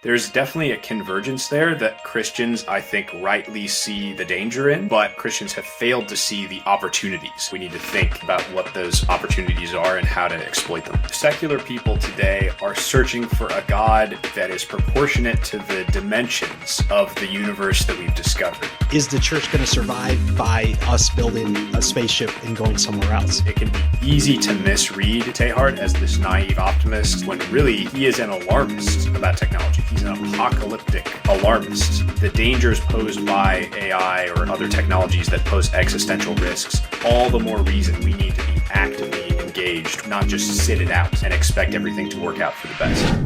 There's definitely a convergence there that Christians, I think, rightly see the danger in, but Christians have failed to see the opportunities. We need to think about what those opportunities are and how to exploit them. Secular people today are searching for a God that is proportionate to the dimensions of the universe that we've discovered. Is the church going to survive by us building a spaceship and going somewhere else? It can be easy to misread Teilhard as this naive optimist when really he is an alarmist about technology. He's an apocalyptic alarmist. The dangers posed by AI or other technologies that pose existential risks, all the more reason we need to be actively engaged, not just sit it out and expect everything to work out for the best.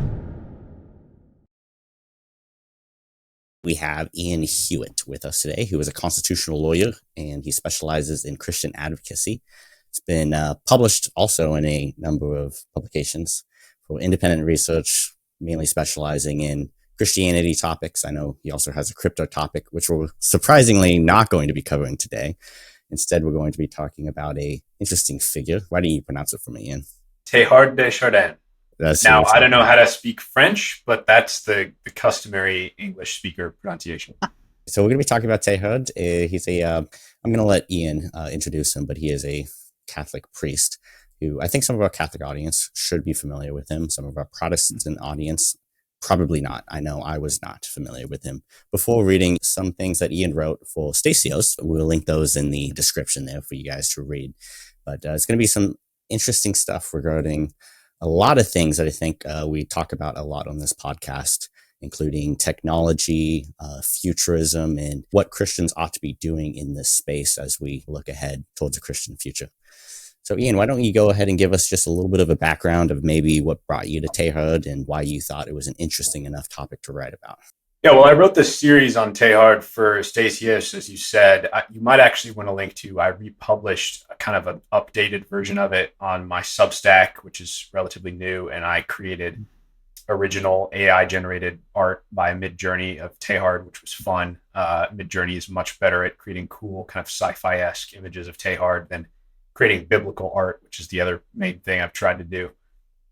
We have Ian Huyett with us today, who is a constitutional lawyer, and he specializes in Christian advocacy. It's been published also in a number of publications for independent research, mainly specializing in Christianity topics. I know he also has a crypto topic, which we're surprisingly not going to be covering today. Instead, we're going to be talking about a interesting figure. Why don't you pronounce it for me, Ian? Teilhard de Chardin. Now, I don't know how to speak French, but that's the customary English speaker pronunciation. So we're going to be talking about Teilhard. I'm going to let Ian introduce him, but he is a Catholic priest who I think some of our Catholic audience should be familiar with him. Some of our Protestant audience, probably not. I know I was not familiar with him. Before reading some things that Ian wrote for Stasios, we'll link those in the description there for you guys to read. But it's going to be some interesting stuff regarding a lot of things that I think we talk about a lot on this podcast, including technology, futurism, and what Christians ought to be doing in this space as we look ahead towards a Christian future. So Ian, why don't you go ahead and give us just a little bit of a background of maybe what brought you to Teilhard and why you thought it was an interesting enough topic to write about? Yeah, well, I wrote this series on Teilhard for Stasios, as you said. You might actually want to link to, I republished a kind of an updated version of it on my Substack, which is relatively new, and I created original AI-generated art by Midjourney of Teilhard, which was fun. Midjourney is much better at creating cool, kind of sci-fi-esque images of Teilhard than creating biblical art, which is the other main thing I've tried to do.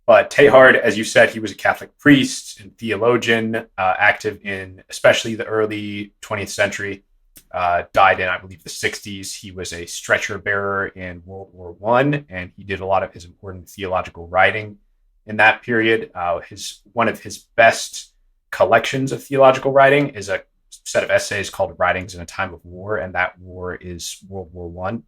But Teilhard, as you said, he was a Catholic priest and theologian, active in especially the early 20th century, died in, I believe, the 60s. He was a stretcher bearer in World War I, and he did a lot of his important theological writing in that period. One of his best collections of theological writing is a set of essays called Writings in a Time of War, and that war is World War I.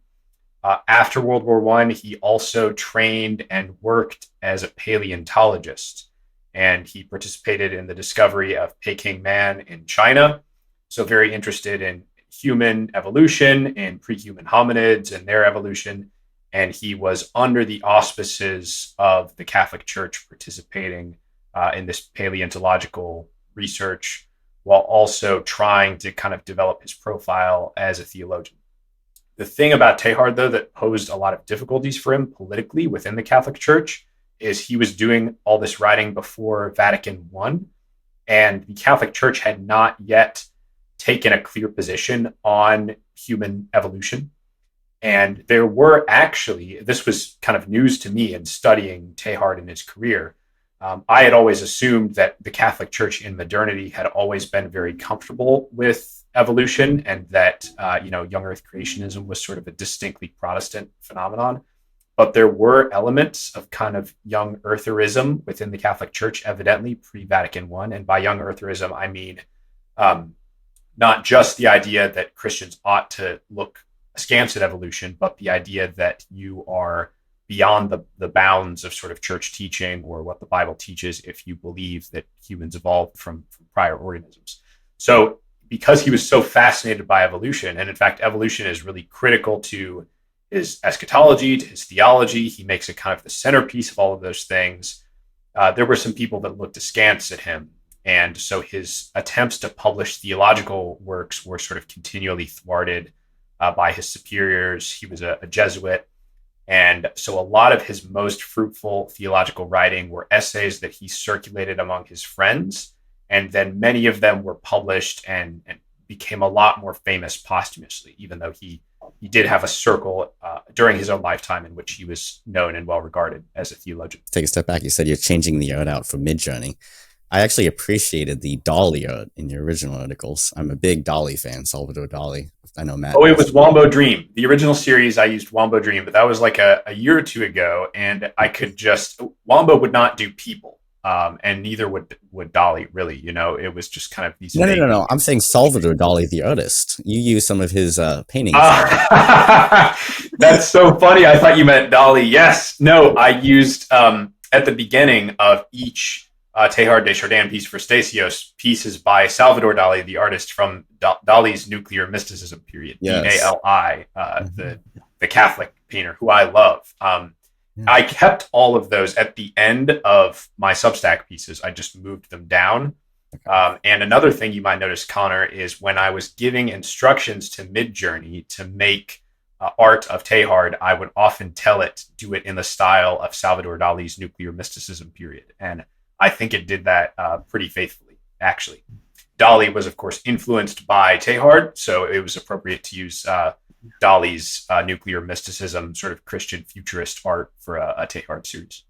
After World War I, he also trained and worked as a paleontologist, and he participated in the discovery of Peking man in China. So very interested in human evolution and pre-human hominids and their evolution. And he was under the auspices of the Catholic Church participating in this paleontological research while also trying to kind of develop his profile as a theologian. The thing about Teilhard, though, that posed a lot of difficulties for him politically within the Catholic Church is he was doing all this writing before Vatican I, and the Catholic Church had not yet taken a clear position on human evolution. And there were actually, this was kind of news to me in studying Teilhard in his career. I had always assumed that the Catholic Church in modernity had always been very comfortable with evolution, and that young earth creationism was sort of a distinctly Protestant phenomenon. But there were elements of kind of young eartherism within the Catholic Church, evidently pre-Vatican I. And by young eartherism, I mean not just the idea that Christians ought to look askance at evolution, but the idea that you are beyond the bounds of sort of church teaching or what the Bible teaches if you believe that humans evolved from prior organisms. So because he was so fascinated by evolution, and in fact, evolution is really critical to his eschatology, to his theology, he makes it kind of the centerpiece of all of those things. There were some people that looked askance at him. And so his attempts to publish theological works were sort of continually thwarted by his superiors. He was a Jesuit. And so a lot of his most fruitful theological writing were essays that he circulated among his friends. And then many of them were published and became a lot more famous posthumously, even though he did have a circle during his own lifetime in which he was known and well regarded as a theologian. Take a step back. You said you're changing the art out for Midjourney. I actually appreciated the Dali art in the original articles. I'm a big Dali fan, Salvador Dali. I know Matt Oh, it knows. was Wombo Dream. The original series, I used Wombo Dream, but that was like a year or two ago, and I could just Wombo would not do people, and neither would Dolly. Really, it was just kind of these. No. I'm saying Salvador Dali, the artist. You use some of his paintings. That's so funny. I thought you meant Dolly. Yes, no, I used at the beginning of each Teilhard de Chardin piece for Stasios, pieces by Salvador Dali, the artist from Dali's nuclear mysticism period, Yes. Dali, the Catholic painter who I love. I kept all of those at the end of my Substack pieces. I just moved them down. And another thing you might notice, Connor, is when I was giving instructions to Midjourney to make art of Teilhard, I would often tell it, do it in the style of Salvador Dali's nuclear mysticism period. And I think it did that pretty faithfully, actually. Dali was, of course, influenced by Teilhard, so it was appropriate to use Dali's nuclear mysticism, sort of Christian futurist art for a Teilhard series.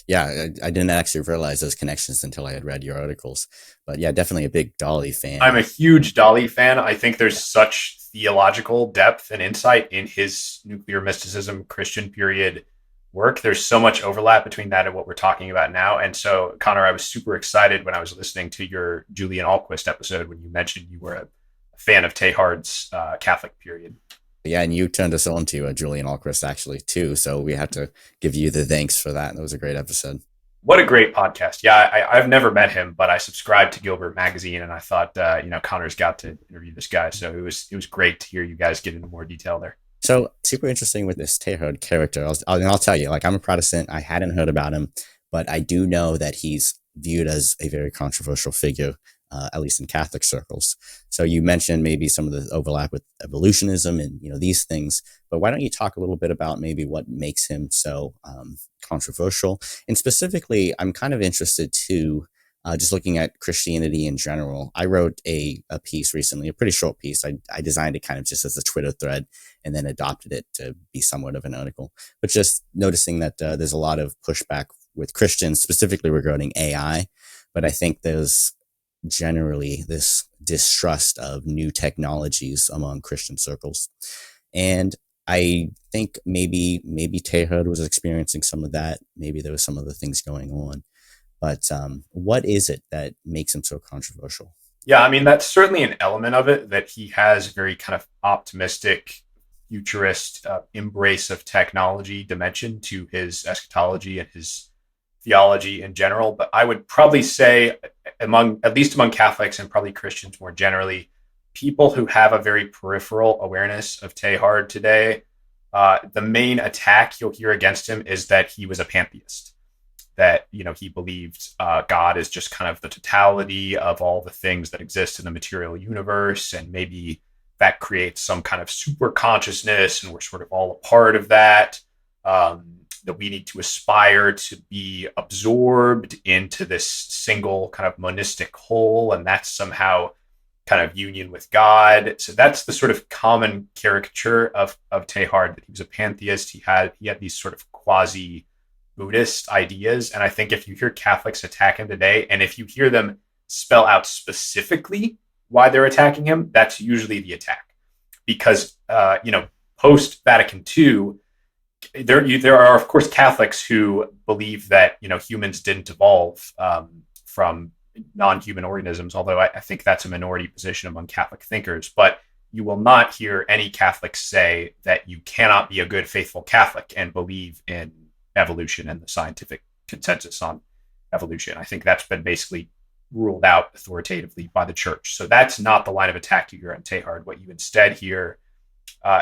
Yeah, I didn't actually realize those connections until I had read your articles. But yeah, definitely a big Dali fan. I'm a huge Dali fan. I think there's such theological depth and insight in his nuclear mysticism Christian period work. There's so much overlap between that and what we're talking about now. And so, Connor, I was super excited when I was listening to your Julian Alquist episode when you mentioned you were a fan of Teilhard's Catholic period. Yeah, and you turned us on to Julian Alquist actually too. So we have to give you the thanks for that. That was a great episode. What a great podcast. Yeah, I've never met him, but I subscribed to Gilbert Magazine, and I thought, Connor's got to interview this guy. So it was great to hear you guys get into more detail there. So super interesting with this Teilhard character. I'll tell you, like, I'm a Protestant. I hadn't heard about him, but I do know that he's viewed as a very controversial figure, at least in Catholic circles. So you mentioned maybe some of the overlap with evolutionism and, these things, but why don't you talk a little bit about maybe what makes him so controversial? And specifically, I'm kind of interested too, just looking at Christianity in general. I wrote a piece recently, a pretty short piece. I designed it kind of just as a Twitter thread and then adopted it to be somewhat of an article. But just noticing that there's a lot of pushback with Christians, specifically regarding AI. But I think there's generally this distrust of new technologies among Christian circles. And I think maybe Teilhard was experiencing some of that. Maybe there was some other things going on. But what is it that makes him so controversial? Yeah, I mean, that's certainly an element of it, that he has very kind of optimistic, futurist embrace of technology dimension to his eschatology and his theology in general. But I would probably say, at least among Catholics and probably Christians more generally, people who have a very peripheral awareness of Teilhard today, the main attack you'll hear against him is that he was a pantheist. That, he believed God is just kind of the totality of all the things that exist in the material universe, and maybe that creates some kind of super consciousness, and we're sort of all a part of that, that we need to aspire to be absorbed into this single kind of monistic whole, and that's somehow kind of union with God. So that's the sort of common caricature of Teilhard, that he was a pantheist. He had these sort of quasi Buddhist ideas. And I think if you hear Catholics attack him today, and if you hear them spell out specifically why they're attacking him, that's usually the attack. Because, post Vatican II, there are, of course, Catholics who believe that, humans didn't evolve from non-human organisms, although I think that's a minority position among Catholic thinkers. But you will not hear any Catholics say that you cannot be a good, faithful Catholic and believe in evolution and the scientific consensus on evolution. I think that's been basically ruled out authoritatively by the church. So that's not the line of attack you hear on Teilhard. What you instead hear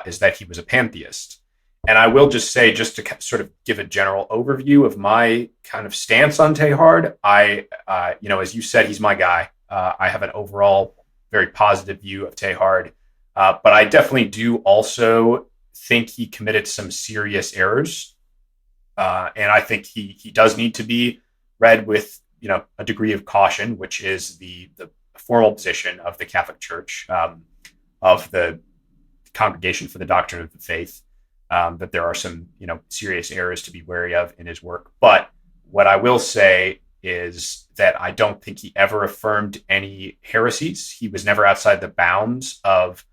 is that he was a pantheist. And I will just say, just to sort of give a general overview of my kind of stance on Teilhard, as you said, he's my guy. I have an overall very positive view of Teilhard, but I definitely do also think he committed some serious errors. And I think he does need to be read with, a degree of caution, which is the formal position of the Catholic Church, of the Congregation for the Doctrine of the Faith, that there are some, serious errors to be wary of in his work. But what I will say is that I don't think he ever affirmed any heresies. He was never outside the bounds of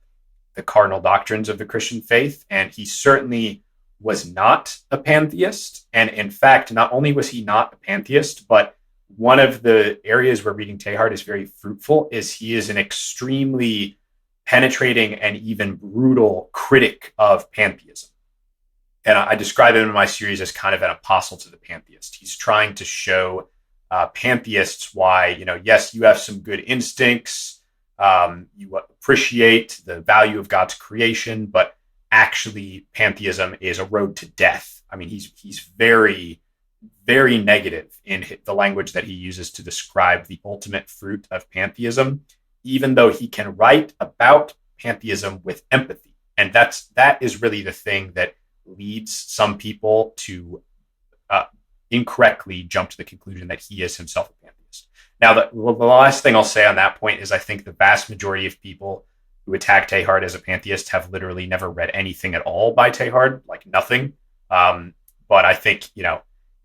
the cardinal doctrines of the Christian faith, and he certainly was not a pantheist. And in fact, not only was he not a pantheist, but one of the areas where reading Teilhard is very fruitful is he is an extremely penetrating and even brutal critic of pantheism. And I describe him in my series as kind of an apostle to the pantheist. He's trying to show pantheists why, yes, you have some good instincts, you appreciate the value of God's creation, but actually pantheism is a road to death. I mean, he's very, very negative in the language that he uses to describe the ultimate fruit of pantheism, even though he can write about pantheism with empathy. And that is really the thing that leads some people to incorrectly jump to the conclusion that he is himself a pantheist. Now, the last thing I'll say on that point is I think the vast majority of people who attack Teilhard as a pantheist have literally never read anything at all by Teilhard, like nothing. But I think,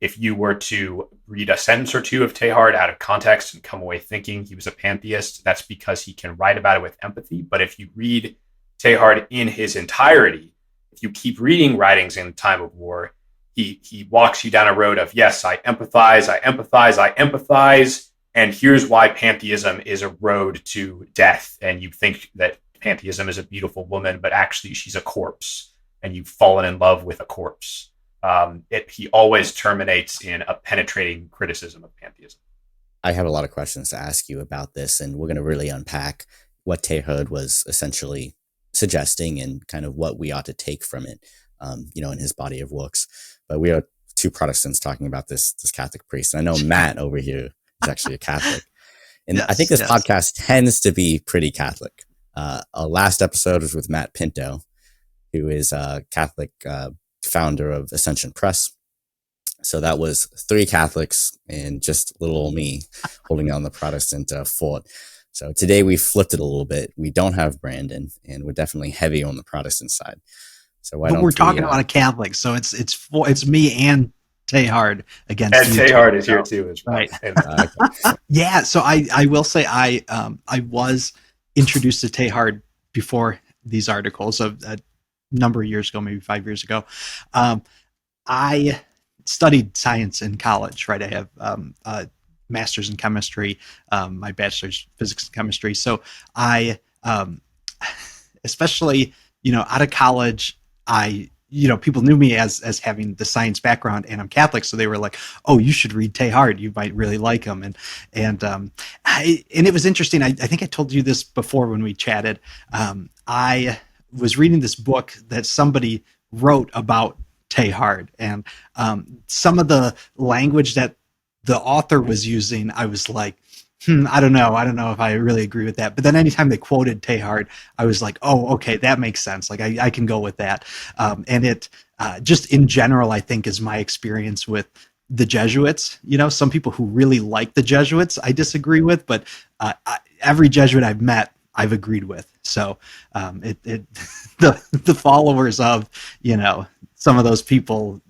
if you were to read a sentence or two of Teilhard out of context and come away thinking he was a pantheist, that's because he can write about it with empathy. But if you read Teilhard in his entirety, if you keep reading writings in time of war, he walks you down a road of, yes, I empathize, and here's why pantheism is a road to death. And you think that pantheism is a beautiful woman, but actually she's a corpse, and you've fallen in love with a corpse. He always terminates in a penetrating criticism of pantheism. I have a lot of questions to ask you about this, and we're going to really unpack what Teilhard was essentially suggesting and kind of what we ought to take from it, in his body of works. But we are two Protestants talking about this Catholic priest. And I know Matt over here is actually a Catholic. And yes, I think this podcast tends to be pretty Catholic. Our last episode was with Matt Pinto, who is a Catholic founder of Ascension Press. So that was 3 Catholics and just little old me holding on the Protestant fort. So today we flipped it a little bit. We don't have Brandon, and we're definitely heavy on the Protestant side. So but we're talking about a Catholic, so it's me and Teilhard against. And Teilhard is here too, as well. Right. Yeah. So I will say I was introduced to Teilhard before these articles a number of years ago, maybe 5 years ago. I studied science in college. Right. I have a master's in chemistry, my bachelor's physics and chemistry. So I, especially out of college, people knew me as having the science background, and I'm Catholic, so they were like, "Oh, you should read Teilhard. You might really like him." And it was interesting. I think I told you this before when we chatted. I was reading this book that somebody wrote about Teilhard, and some of the language that the author was using, I was like, I don't know if I really agree with that. But then anytime they quoted Teilhard, I was like, oh, okay, that makes sense. Like I can go with that. And it just in general, I think, is my experience with the Jesuits. Some people who really like the Jesuits, I disagree with, but every Jesuit I've met, I've agreed with. So the followers of some of those people,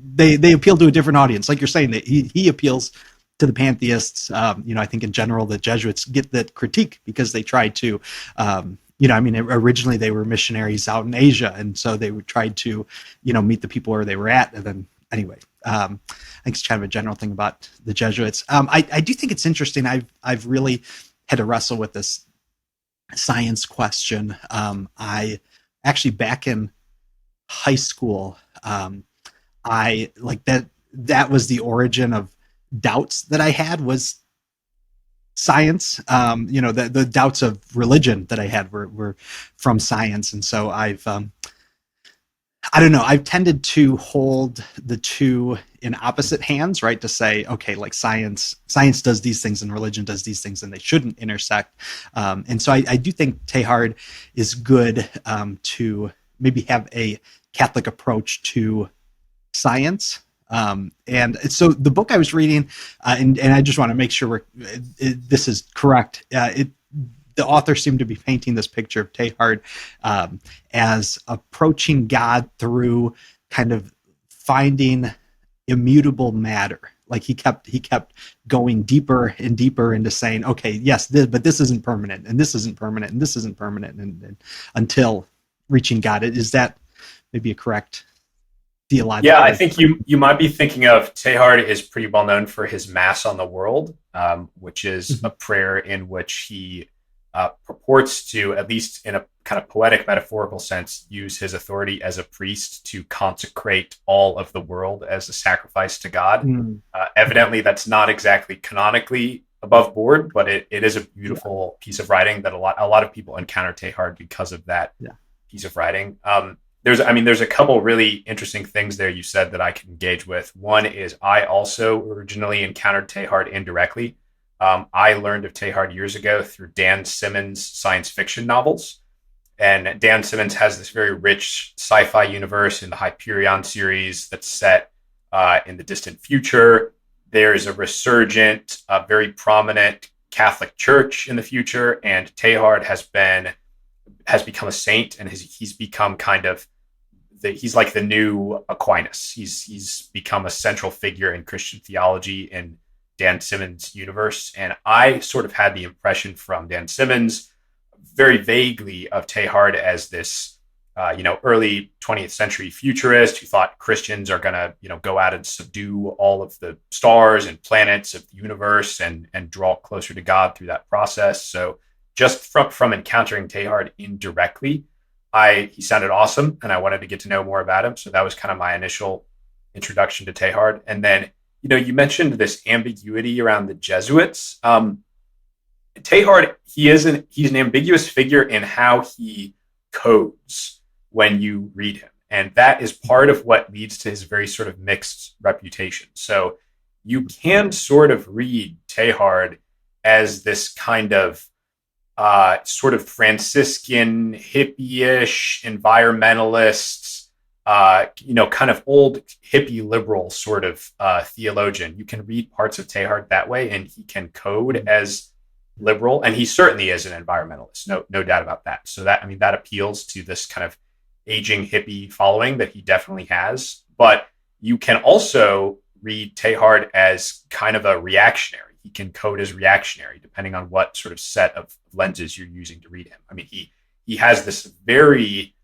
they appeal to a different audience. Like you're saying, that he appeals to the pantheists. I think in general the Jesuits get that critique because they tried to, originally they were missionaries out in Asia, and so they would try to, meet the people where they were at. And then anyway, I think it's kind of a general thing about the Jesuits. I do think it's interesting. I've really had to wrestle with this science question. I actually, back in high school, I like that was the origin of doubts that I had, was science. The doubts of religion that I had were from science. And so I've tended to hold the two in opposite hands, right? To say, okay, like science does these things and religion does these things, and they shouldn't intersect. And so I do think Teilhard is good to maybe have a Catholic approach to science. And so the book I was reading, and I just want to make sure this is correct. The author seemed to be painting this picture of Teilhard as approaching God through kind of finding immutable matter. Like he kept going deeper and deeper into saying, okay, yes, but this isn't permanent, and this isn't permanent, and this isn't permanent, and until reaching God. Is that maybe a correct theological? Yeah, I think you might be thinking of Teilhard is pretty well known for his Mass on the World, which is a prayer in which he purports to, at least in a kind of poetic, metaphorical sense, use his authority as a priest to consecrate all of the world as a sacrifice to God. Evidently, that's not exactly canonically above board, but it is a beautiful piece of writing that a lot of people encounter Teilhard because of that piece of writing. There's a couple really interesting things there you said that I can engage with. One is I also originally encountered Teilhard indirectly. I learned of Teilhard years ago through Dan Simmons' science fiction novels. And Dan Simmons has this very rich sci-fi universe in the Hyperion series that's set in the distant future. There's a resurgent, very prominent Catholic Church in the future, and Teilhard has become a saint, and he's become kind of he's like the new Aquinas. He's become a central figure in Christian theology in Dan Simmons' universe. And I sort of had the impression from Dan Simmons, very vaguely, of Teilhard as this, early 20th century futurist who thought Christians are going to, go out and subdue all of the stars and planets of the universe and draw closer to God through that process. So just from encountering Teilhard indirectly, he sounded awesome, and I wanted to get to know more about him. So that was kind of my initial introduction to Teilhard. And then, you mentioned this ambiguity around the Jesuits. Teilhard, he's an ambiguous figure in how he codes when you read him. And that is part of what leads to his very sort of mixed reputation. So you can sort of read Teilhard as this kind of sort of Franciscan, hippie-ish, environmentalist, kind of old hippie liberal sort of theologian. You can read parts of Teilhard that way, and he can code as liberal, and he certainly is an environmentalist, no doubt about that. So that appeals to this kind of aging hippie following that he definitely has. But you can also read Teilhard as kind of a reactionary. He can code as reactionary depending on what sort of set of lenses you're using to read him. I mean, he has this very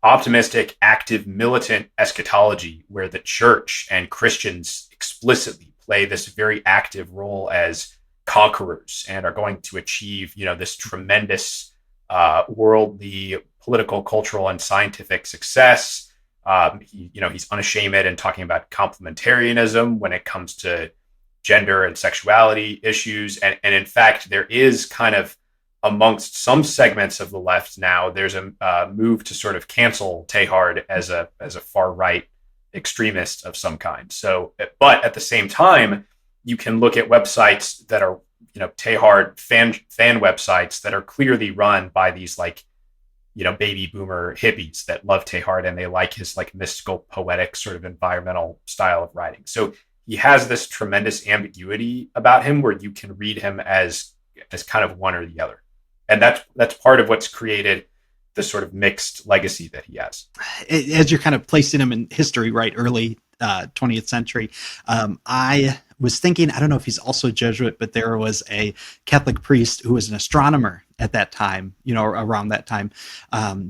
optimistic, active, militant eschatology where the church and Christians explicitly play this very active role as conquerors and are going to achieve, this tremendous worldly, political, cultural, and scientific success. He's unashamed in talking about complementarianism when it comes to gender and sexuality issues. And in fact, there is kind of, amongst some segments of the left now, there's a move to sort of cancel Teilhard as a far right extremist of some kind. So, but at the same time, you can look at websites that are, Teilhard fan websites that are clearly run by these baby boomer hippies that love Teilhard and they like his mystical, poetic sort of environmental style of writing. So he has this tremendous ambiguity about him where you can read him as kind of one or the other. And that's part of what's created the sort of mixed legacy that he has. As you're kind of placing him in history, right, early 20th century, I was thinking, I don't know if he's also Jesuit, but there was a Catholic priest who was an astronomer at that time, around that time,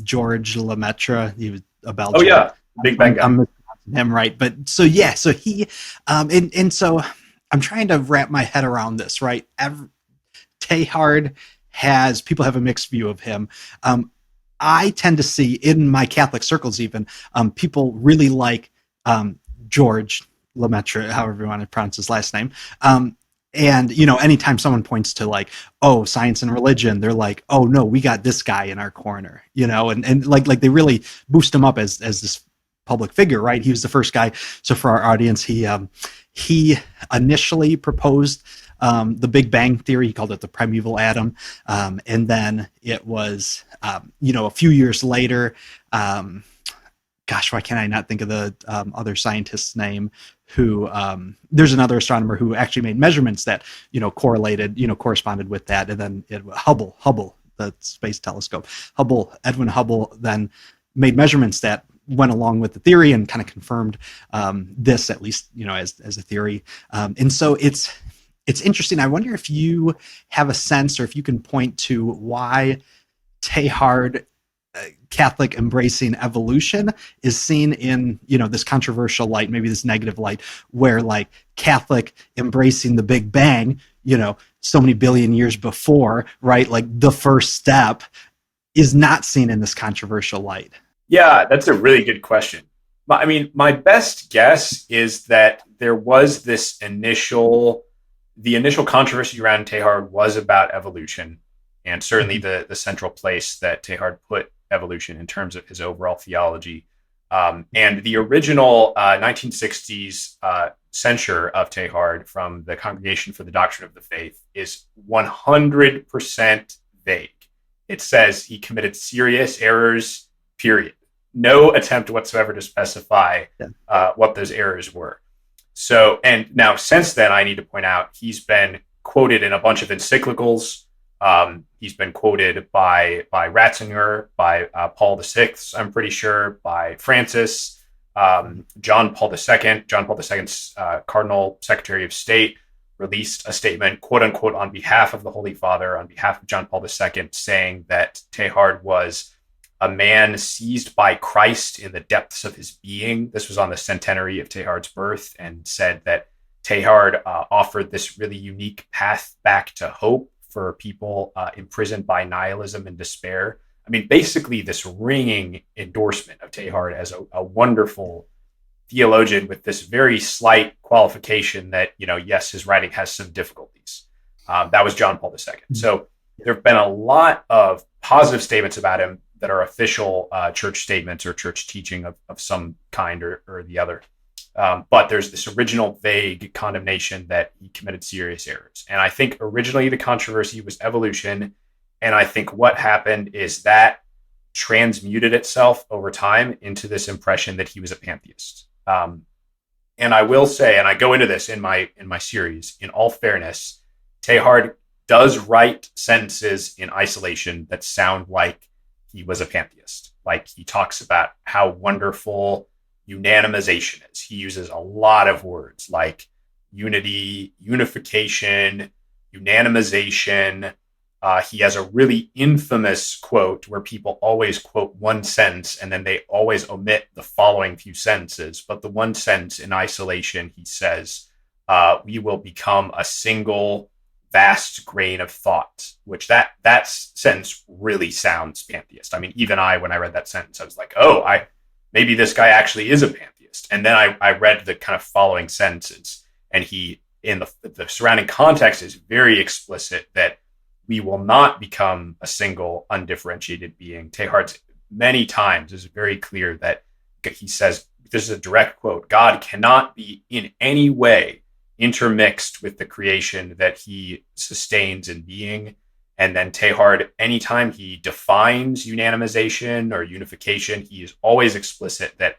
George Lemaitre. He was a Belgian. Oh, yeah. Big Bang guy. I'm him, right? But so he, and so I'm trying to wrap my head around this, right? Teilhard people have a mixed view of him. I tend to see in my Catholic circles, even people really like George Lemaitre, however you want to pronounce his last name. And, anytime someone points to science and religion, they're like, oh no, we got this guy in our corner, and like they really boost him up as this public figure, right? He was the first guy. So for our audience, he initially proposed the Big Bang theory. He called it the primeval atom. And then it was, a few years later, why can't I not think of the other scientist's name who, there's another astronomer who actually made measurements that, corresponded with that. And then Hubble, the space telescope, Edwin Hubble then made measurements that went along with the theory and kind of confirmed this, at least, as a theory. And so it's interesting. I wonder if you have a sense, or if you can point to why Teilhard, Catholic embracing evolution, is seen in this controversial light, maybe this negative light, where like Catholic embracing the Big Bang, so many billion years before, right, like the first step, is not seen in this controversial light. Yeah, that's a really good question. I mean, my best guess is that there was the initial controversy around Teilhard was about evolution, and certainly the central place that Teilhard put evolution in terms of his overall theology. And the original 1960s censure of Teilhard from the Congregation for the Doctrine of the Faith is 100% vague. It says he committed serious errors, period. No attempt whatsoever to specify what those errors were. So, and now since then, I need to point out, he's been quoted in a bunch of encyclicals. He's been quoted by Ratzinger, by Paul VI, I'm pretty sure, by Francis, John Paul II. John Paul II's Cardinal Secretary of State released a statement, quote unquote, on behalf of the Holy Father, on behalf of John Paul II, saying that Teilhard was a man seized by Christ in the depths of his being. This was on the centenary of Teilhard's birth, and said that Teilhard offered this really unique path back to hope for people imprisoned by nihilism and despair. I mean, basically this ringing endorsement of Teilhard as a wonderful theologian, with this very slight qualification that, yes, his writing has some difficulties. That was John Paul II. So there have been a lot of positive statements about him that are official church statements or church teaching of some kind or the other. But there's this original vague condemnation that he committed serious errors. And I think originally the controversy was evolution. And I think what happened is that transmuted itself over time into this impression that he was a pantheist. And I will say, and I go into this in my series, in all fairness, Teilhard does write sentences in isolation that sound like he was a pantheist. Like, he talks about how wonderful unanimization is. He uses a lot of words like unity, unification, unanimization. He has a really infamous quote where people always quote one sentence and then they always omit the following few sentences. But the one sentence in isolation, he says, we will become a single vast grain of thought, which that sentence really sounds pantheist. I mean, even when I read that sentence, I was like, maybe this guy actually is a pantheist. And then I read the kind of following sentences, and he, in the surrounding context, is very explicit that we will not become a single undifferentiated being. Teilhard many times is very clear that he says, this is a direct quote, God cannot be in any way intermixed with the creation that he sustains in being. And then Teilhard, anytime he defines unanimization or unification, he is always explicit that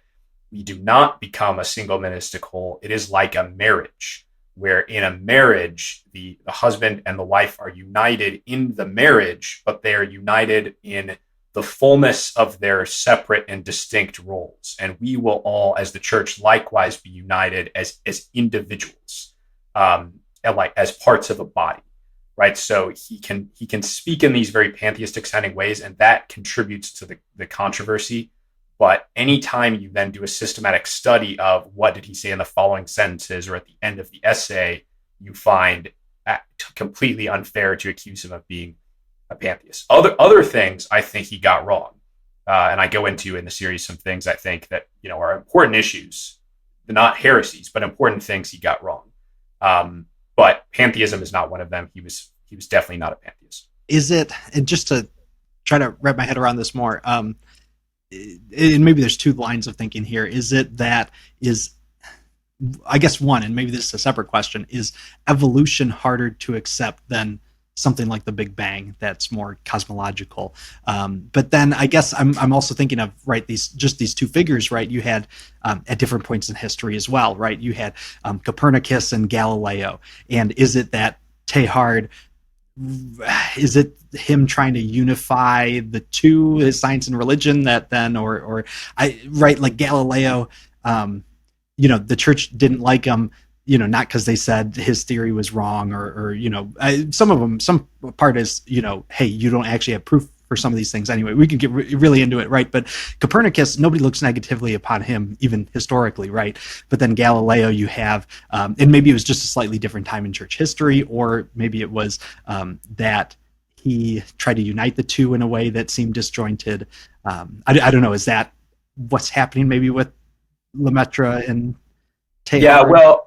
we do not become a single monistic whole. It is like a marriage, where in a marriage, the husband and the wife are united in the marriage, but they are united in the fullness of their separate and distinct roles. And we will all, as the church, likewise be united as individuals, and like as parts of a body. Right. So he can speak in these very pantheistic sounding ways, and that contributes to the controversy. But anytime you then do a systematic study of what did he say in the following sentences or at the end of the essay, you find completely unfair to accuse him of being a pantheist. Other things I think he got wrong. And I go into in the series some things I think that, are important issues, not heresies, but important things he got wrong. But pantheism is not one of them. He was definitely not a pantheist. Is it, and just to try to wrap my head around this more, and maybe there's two lines of thinking here. Is it that I guess one, and maybe this is a separate question, is evolution harder to accept than something like the Big Bang that's more cosmological? But then I guess I'm also thinking of, right, these two figures, right? You had at different points in history as well, right? You had Copernicus and Galileo. And is it that Teilhard, is it him trying to unify the two, his science and religion, that then, or I right, like Galileo, the church didn't like him, not because they said his theory was wrong, or some part is, hey, you don't actually have proof for some of these things anyway. We can get really into it, right? But Copernicus, nobody looks negatively upon him, even historically, right? But then Galileo, you have, and maybe it was just a slightly different time in church history, or maybe it was that he tried to unite the two in a way that seemed disjointed. I don't know. Is that what's happening maybe with Lemaitre and Teilhard? Yeah, well,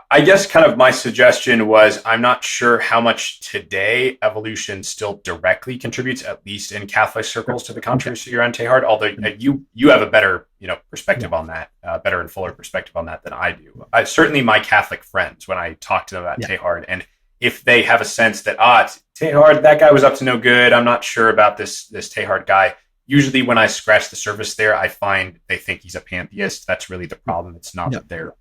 I guess kind of my suggestion was, I'm not sure how much today evolution still directly contributes, at least in Catholic circles, to the controversy around Teilhard. Although you have a better perspective on that, better and fuller perspective on that than I do. Certainly, my Catholic friends, when I talk to them about Teilhard, and if they have a sense that Teilhard, that guy was up to no good, I'm not sure about this Teilhard guy. Usually, when I scratch the surface there, I find they think he's a pantheist. That's really the problem. It's not that they're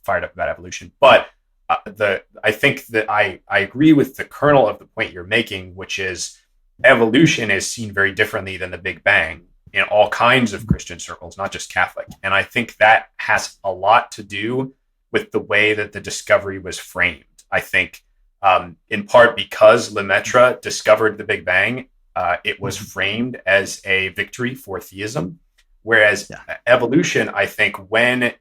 fired up about evolution. But I think that I agree with the kernel of the point you're making, which is evolution is seen very differently than the Big Bang in all kinds of Christian circles, not just Catholic. And I think that has a lot to do with the way that the discovery was framed. I think in part because Lemaitre discovered the Big Bang, it was framed as a victory for theism. Whereas evolution, I think, when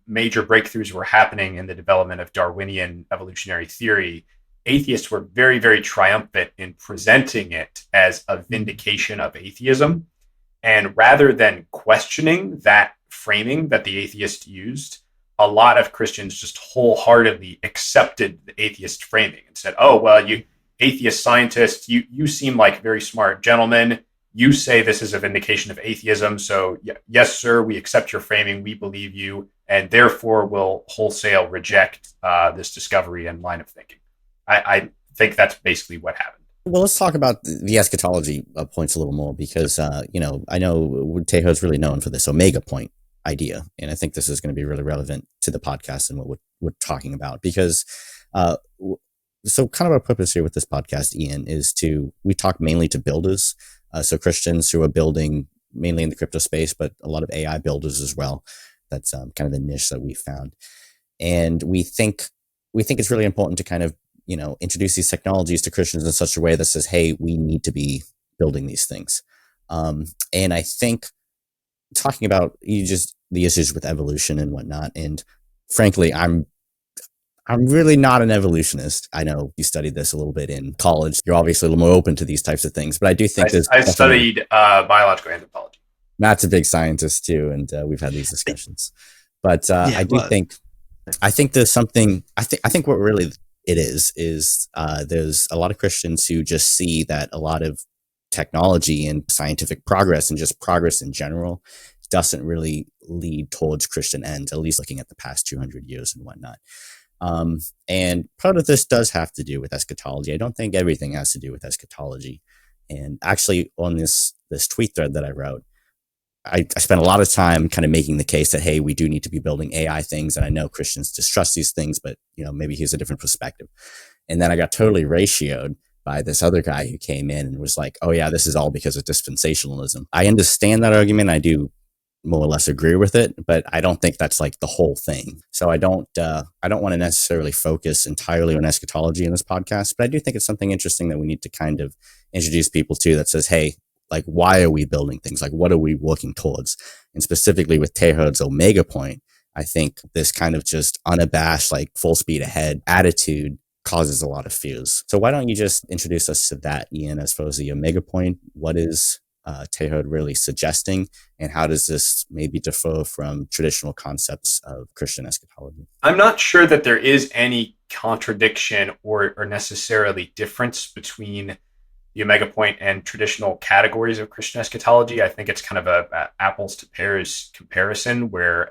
major breakthroughs were happening in the development of Darwinian evolutionary theory, atheists were very, very triumphant in presenting it as a vindication of atheism. And rather than questioning that framing that the atheist used, a lot of Christians just wholeheartedly accepted the atheist framing and said, oh, well, you atheist scientists, you seem like very smart gentlemen. You say this is a vindication of atheism. So yes, sir, we accept your framing. We believe you. And therefore will wholesale reject this discovery and line of thinking. I think that's basically what happened. Well, let's talk about the eschatology points a little more, because, I know Teilhard's really known for this omega point idea. And I think this is going to be really relevant to the podcast and what we're talking about, because so kind of our purpose here with this podcast, Ian, is we talk mainly to builders. So Christians who are building mainly in the crypto space, but a lot of AI builders as well. That's kind of the niche that we found. And we think it's really important to kind of, introduce these technologies to Christians in such a way that says, hey, we need to be building these things. And I think talking about the issues with evolution and whatnot, and frankly, I'm really not an evolutionist. I know you studied this a little bit in college. You're obviously a little more open to these types of things, but I do think I studied biological anthropology. Matt's a big scientist too, and we've had these discussions. But I think there's something. I think what really it is there's a lot of Christians who just see that a lot of technology and scientific progress and just progress in general doesn't really lead towards Christian ends, at least looking at the past 200 years and whatnot. And part of this does have to do with eschatology. I don't think everything has to do with eschatology. And actually, on this tweet thread that I wrote, I spent a lot of time kind of making the case that, hey, we do need to be building AI things. And I know Christians distrust these things, but, maybe here's a different perspective. And then I got totally ratioed by this other guy who came in and was like, oh, yeah, this is all because of dispensationalism. I understand that argument. I do more or less agree with it, but I don't think that's like the whole thing. So I don't want to necessarily focus entirely on eschatology in this podcast, but I do think it's something interesting that we need to kind of introduce people to, that says, hey, like, why are we building things? Like, what are we working towards? And specifically with Teilhard's omega point, I think this kind of just unabashed, like full speed ahead attitude causes a lot of fears. So why don't you just introduce us to that, Ian, as far as the omega point? What is Teilhard really suggesting, and how does this maybe differ from traditional concepts of Christian eschatology? I'm not sure that there is any contradiction or necessarily difference between the omega point and traditional categories of Christian eschatology. I think it's kind of a apples to pears comparison, where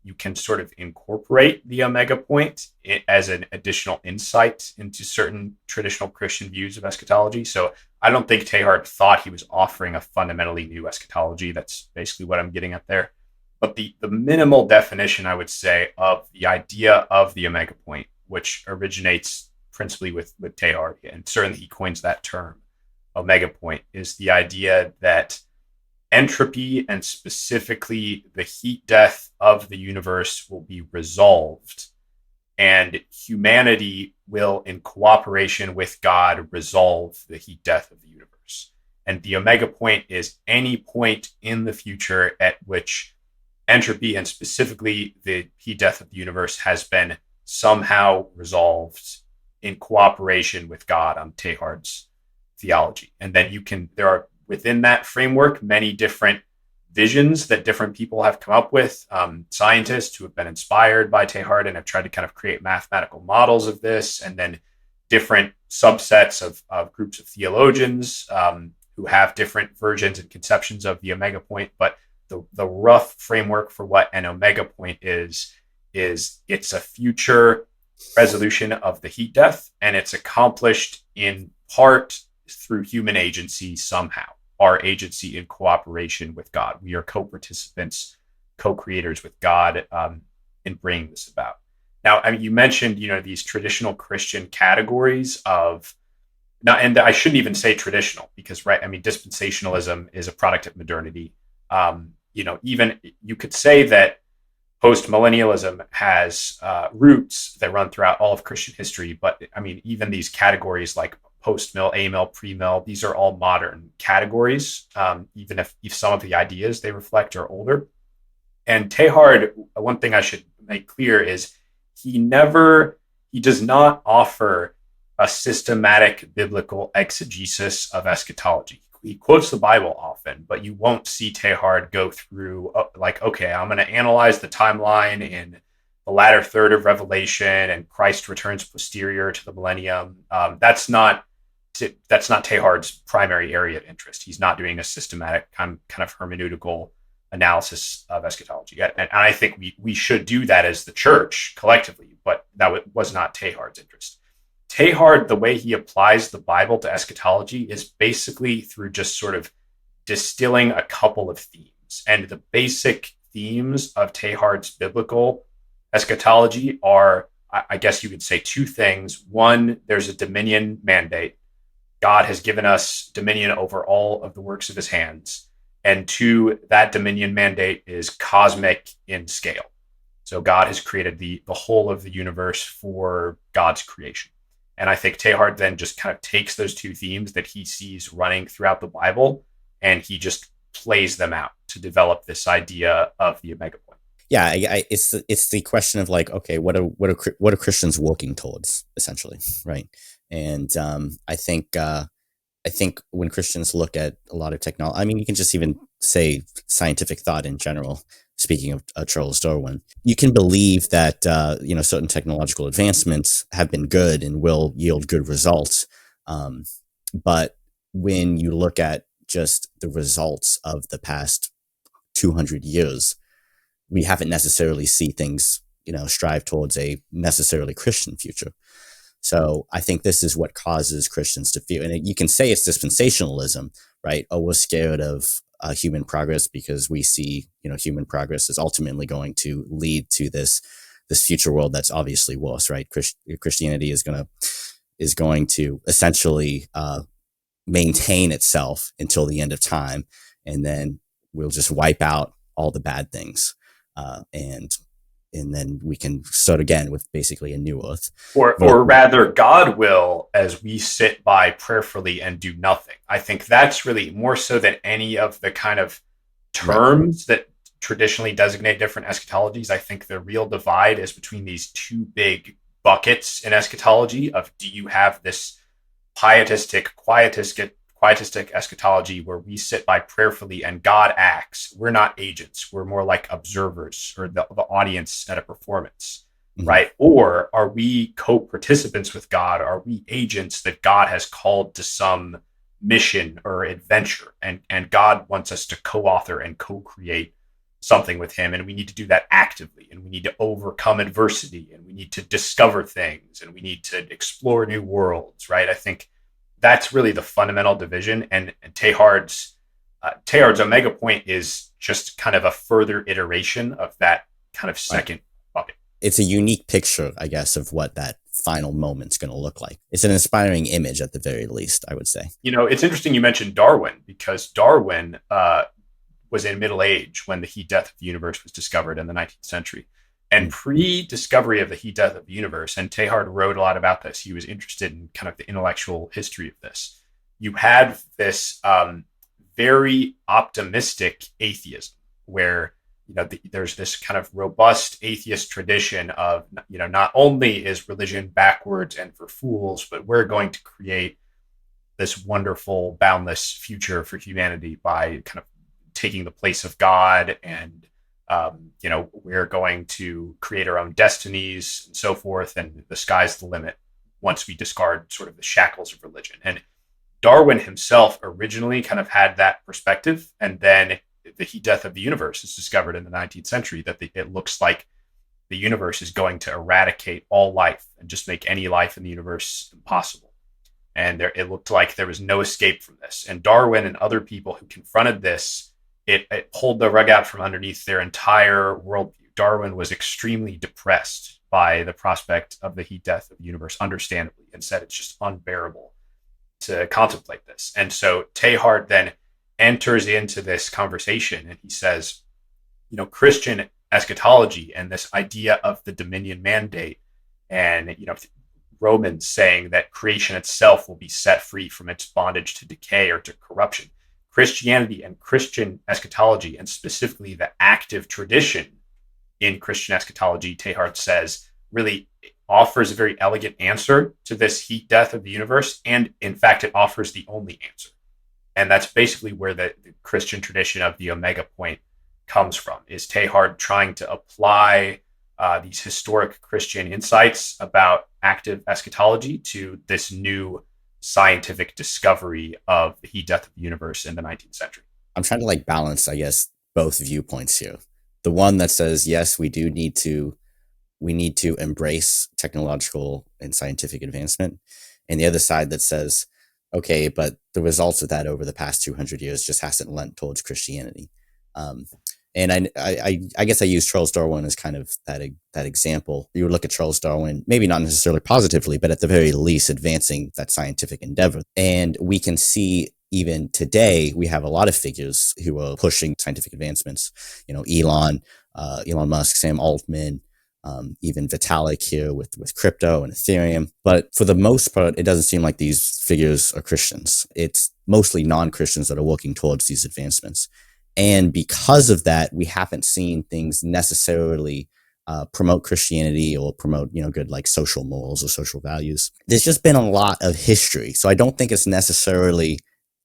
you can sort of incorporate the omega point as an additional insight into certain traditional Christian views of eschatology. So I don't think Teilhard thought he was offering a fundamentally new eschatology. That's basically what I'm getting at there. But the minimal definition, I would say, of the idea of the omega point, which originates principally with Teilhard, and certainly he coins that term, omega point is the idea that entropy, and specifically the heat death of the universe, will be resolved, and humanity will, in cooperation with God, resolve the heat death of the universe. And the omega point is any point in the future at which entropy, and specifically the heat death of the universe, has been somehow resolved in cooperation with God on Teilhard's theology. And then there are within that framework many different visions that different people have come up with, scientists who have been inspired by Teilhard and have tried to kind of create mathematical models of this, and then different subsets of groups of theologians who have different versions and conceptions of the omega point. But the rough framework for what an omega point is it's a future resolution of the heat death, and it's accomplished in part through human agency somehow, our agency in cooperation with God. We are co-participants, co-creators with God in bringing this about. Now, I mean, you mentioned, these traditional Christian categories of, now, and I shouldn't even say traditional because, right, I mean, dispensationalism is a product of modernity. Even you could say that post-millennialism has roots that run throughout all of Christian history. But I mean, even these categories like post-mill, a-mill, pre-mill, these are all modern categories, even if some of the ideas they reflect are older. And Teilhard, one thing I should make clear is he does not offer a systematic biblical exegesis of eschatology. He quotes the Bible often, but you won't see Teilhard go through okay, I'm going to analyze the timeline in the latter third of Revelation and Christ returns posterior to the millennium. That's not Teilhard's primary area of interest. He's not doing a systematic kind of hermeneutical analysis of eschatology. And I think we should do that as the church collectively, but that was not Teilhard's interest. Teilhard, the way he applies the Bible to eschatology is basically through just sort of distilling a couple of themes. And the basic themes of Teilhard's biblical eschatology are, I guess you could say, two things. One, there's a dominion mandate. God has given us dominion over all of the works of his hands. And two, that dominion mandate is cosmic in scale. So God has created the whole of the universe for God's creation. And I think Teilhard then just kind of takes those two themes that he sees running throughout the Bible, and he just plays them out to develop this idea of the omega point. Yeah, it's the question of like, okay, what are Christians working towards, essentially, right? And I think when Christians look at a lot of technology, I mean, you can just even say scientific thought in general. Speaking of Charles Darwin, you can believe that certain technological advancements have been good and will yield good results, but when you look at just the results of the past 200 years, we haven't necessarily see things strive towards a necessarily Christian future. So I think this is what causes Christians to feel, and you can say it's dispensationalism, right? Oh, we're scared of human progress because we see, human progress is ultimately going to lead to this future world that's obviously worse, right? Christianity is going to essentially maintain itself until the end of time, and then we'll just wipe out all the bad things, and then we can start again with basically a new earth. Or rather, God will, as we sit by prayerfully and do nothing. I think that's really more so than any of the kind of terms that traditionally designate different eschatologies. I think the real divide is between these two big buckets in eschatology of, do you have this pietistic, quietistic eschatology where we sit by prayerfully and God acts. We're not agents. We're more like observers or the audience at a performance, right? Or are we co-participants with God? Are we agents that God has called to some mission or adventure? And God wants us to co-author and co-create something with him. And we need to do that actively. And we need to overcome adversity. And we need to discover things. And we need to explore new worlds, right? I think that's really the fundamental division. And Teilhard's omega point is just kind of a further iteration of that kind of second bucket. It's a unique picture, I guess, of what that final moment's going to look like. It's an inspiring image at the very least, I would say. It's interesting you mentioned Darwin, because Darwin was in middle age when the heat death of the universe was discovered in the 19th century. And pre-discovery of the heat death of the universe, and Teilhard wrote a lot about this, he was interested in kind of the intellectual history of this. You had this very optimistic atheism where, there's this kind of robust atheist tradition of, not only is religion backwards and for fools, but we're going to create this wonderful, boundless future for humanity by kind of taking the place of God, and we're going to create our own destinies and so forth, and the sky's the limit once we discard sort of the shackles of religion. And Darwin himself originally kind of had that perspective, and then the heat death of the universe is discovered in the 19th century, that it looks like the universe is going to eradicate all life and just make any life in the universe impossible. And it looked like there was no escape from this. And Darwin and other people who confronted this, it pulled the rug out from underneath their entire worldview. Darwin was extremely depressed by the prospect of the heat death of the universe, understandably, and said it's just unbearable to contemplate this. And so Teilhard then enters into this conversation, and he says, Christian eschatology and this idea of the dominion mandate, and Romans saying that creation itself will be set free from its bondage to decay or to corruption. Christianity and Christian eschatology, and specifically the active tradition in Christian eschatology, Teilhard says, really offers a very elegant answer to this heat death of the universe. And in fact, it offers the only answer. And that's basically where the Christian tradition of the Omega point comes from, is Teilhard trying to apply these historic Christian insights about active eschatology to this new scientific discovery of the heat death of the universe in the 19th century. I'm trying to balance, I guess, both viewpoints here. The one that says, yes, we need to embrace technological and scientific advancement. And the other side that says, okay, but the results of that over the past 200 years just hasn't lent towards Christianity. And I guess I use Charles Darwin as kind of that example. You would look at Charles Darwin, maybe not necessarily positively, but at the very least advancing that scientific endeavor. And we can see even today, we have a lot of figures who are pushing scientific advancements. Elon Musk, Sam Altman, even Vitalik here with crypto and Ethereum. But for the most part, it doesn't seem like these figures are Christians. It's mostly non-Christians that are working towards these advancements. And because of that, we haven't seen things necessarily promote Christianity or promote, good like social morals or social values. There's just been a lot of history. So I don't think it's necessarily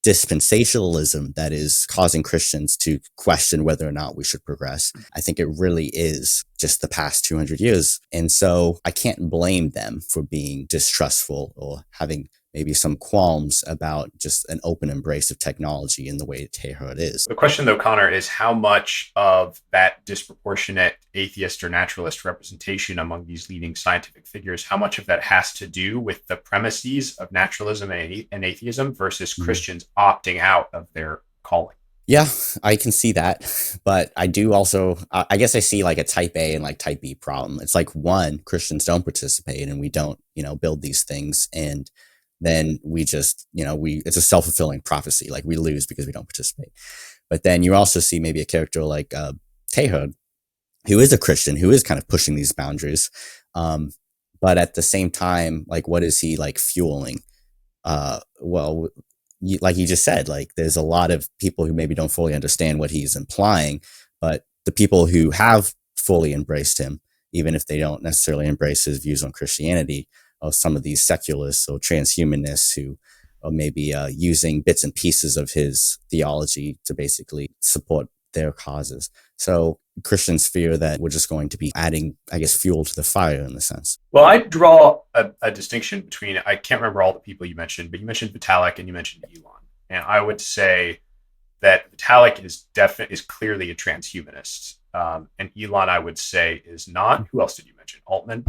dispensationalism that is causing Christians to question whether or not we should progress. I think it really is just the past 200 years. And so I can't blame them for being distrustful or having maybe some qualms about just an open embrace of technology in the way Teilhard is. The question, though, Connor, is how much of that disproportionate atheist or naturalist representation among these leading scientific figures, how much of that has to do with the premises of naturalism and atheism versus Christians opting out of their calling? Yeah, I can see that. But I do also, I guess I see like a type A and like type B problem. It's like, one, Christians don't participate and we don't, build these things. And then we just, it's a self-fulfilling prophecy. Like we lose because we don't participate. But then you also see maybe a character like Teilhard, who is a Christian, who is kind of pushing these boundaries. But at the same time, like, what is he like fueling? Like you just said, like there's a lot of people who maybe don't fully understand what he's implying, but the people who have fully embraced him, even if they don't necessarily embrace his views on Christianity, of some of these secularists or transhumanists who are maybe using bits and pieces of his theology to basically support their causes. So Christians fear that we're just going to be adding, I guess, fuel to the fire in a sense. Well, I draw a distinction between, I can't remember all the people you mentioned, but you mentioned Vitalik and you mentioned Elon. And I would say that Vitalik is clearly a transhumanist. And Elon, I would say, is not. Who else did you mention? Altman.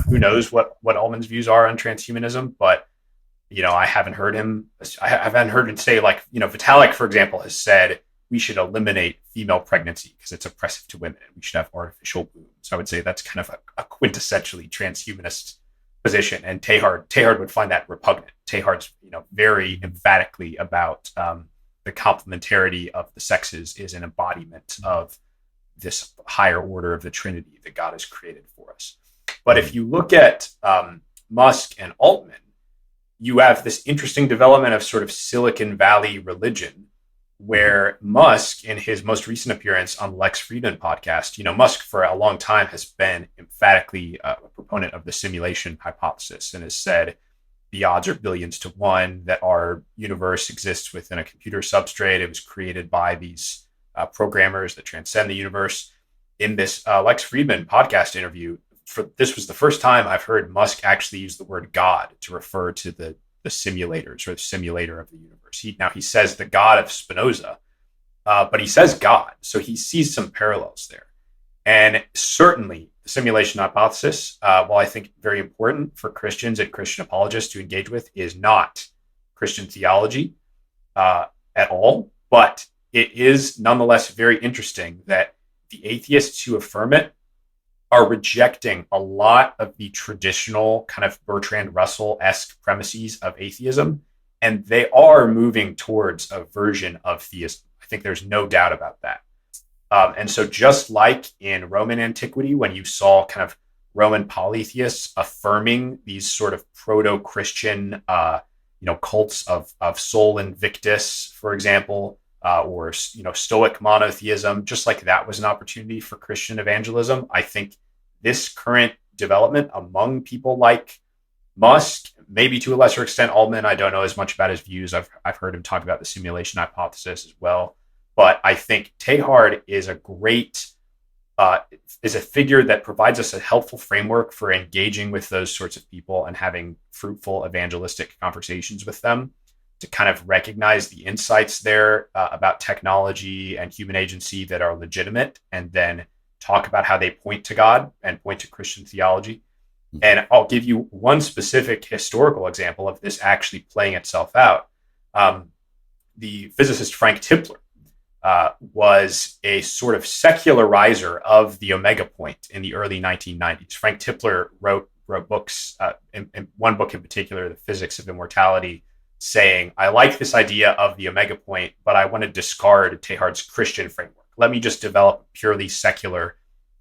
Who knows what Altman's views are on transhumanism, but I haven't heard him say, like, Vitalik, for example, has said we should eliminate female pregnancy because it's oppressive to women and we should have artificial wombs. So I would say that's kind of a quintessentially transhumanist position, and Teilhard would find that repugnant. Teilhard's very emphatically about the complementarity of the sexes is an embodiment of this higher order of the Trinity that God has created for us. But if you look at Musk and Altman, you have this interesting development of sort of Silicon Valley religion, where Musk, in his most recent appearance on the Lex Fridman podcast, Musk for a long time has been emphatically a proponent of the simulation hypothesis and has said the odds are billions to one that our universe exists within a computer substrate. It was created by these programmers that transcend the universe. In this Lex Fridman podcast interview, this was the first time I've heard Musk actually use the word God to refer to the simulators or the simulator of the universe. He says the God of Spinoza, but he says God. So he sees some parallels there. And certainly the simulation hypothesis, while I think very important for Christians and Christian apologists to engage with, is not Christian theology at all. But it is nonetheless very interesting that the atheists who affirm it are rejecting a lot of the traditional kind of Bertrand Russell-esque premises of atheism, and they are moving towards a version of theism. I think there's no doubt about that. And so just like in Roman antiquity, when you saw kind of Roman polytheists affirming these sort of proto-Christian, cults of Sol Invictus, for example, or Stoic monotheism, just like that was an opportunity for Christian evangelism. I think this current development among people like Musk, maybe to a lesser extent Altman, I don't know as much about his views. I've heard him talk about the simulation hypothesis as well. But I think Teilhard is is a figure that provides us a helpful framework for engaging with those sorts of people and having fruitful evangelistic conversations with them, to kind of recognize the insights there about technology and human agency that are legitimate, and then talk about how they point to God and point to Christian theology. And I'll give you one specific historical example of this actually playing itself out. The physicist Frank Tipler was a sort of secularizer of the omega point in the early 1990s. Frank Tipler wrote books, in one book in particular, The Physics of Immortality, saying, I like this idea of the omega point, but I want to discard Teilhard's Christian framework. Let me just develop a purely secular